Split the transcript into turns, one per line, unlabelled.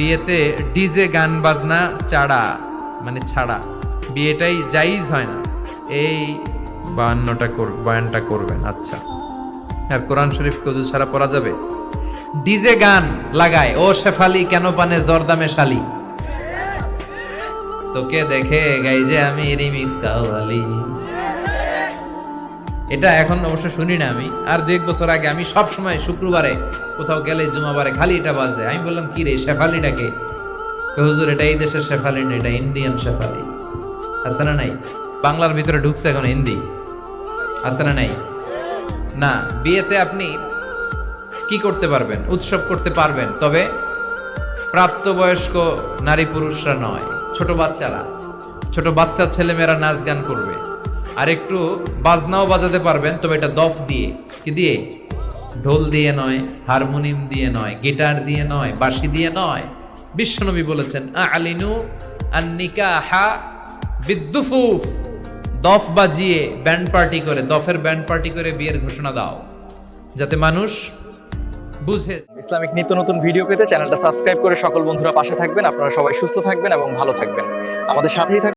বিয়েতে ডিজে গান বাজনা চাড়া মানে ছাড়া বিয়েটাই জাইজ হয় না। এই বয়ানটা করবেন। আচ্ছা, আর কোরআন শরীফ কদু ছাড়া পড়া যাবে? ডিজে গান লাগায় ও শেফালি কেন পানে জর্দা মেশালি, তোকে দেখে গাই যে আমি রিমিক্স কাওয়ালি। এটা এখন অবশ্য শুনি না আমি, আর 2 বছর আগে আমি সব সময় শুক্রবারে কোথাও গেলে জুমাবারে খালি এটা বাজে। আমি বললাম কি রে শেফালিটাকে? হুজুর এটা এই দেশের শেফালি না, এটা ইন্ডিয়ান শেফালি। আছে না নাই? বাংলার ভিতরে ঢুকছে এখন হিন্দি। আছে না নাই? না, বিয়েতে আপনি কি করতে পারবেন? উৎসব করতে পারবেন, তবে প্রাপ্তবয়স্ক নারী পুরুষরা নয়, ছোট বাচ্চারা, ছোট বাচ্চা ছেলেমেয়েরা নাচ গান করবে। আর একটু বাজনাও বাজাতে পারবেন, তবে এটা দফ দিয়ে। কি দিয়ে? ঢোল দিয়ে নয়, হারমোনিয়াম দিয়ে নয়, গিটার দিয়ে নয়, বাঁশি দিয়ে নয়। বিশ্বনবী বলেছেন আলিনু আন-নিকাহা বিদ্দুফুফ, দফ বাজিয়ে ব্যান্ড পার্টি করে, দফের ব্যান্ড পার্টি করে বিয়ের ঘোষণা দাও, যাতে মানুষ বুঝে।
ইসলামিক নিত্য নতুন ভিডিও পেতে চ্যানেলটা সাবস্ক্রাইব করে সকল বন্ধুরা পাশে থাকবেন। আপনারা সবাই সুস্থ থাকবেন এবং ভালো থাকবেন, আমাদের সাথেই থাকবেন।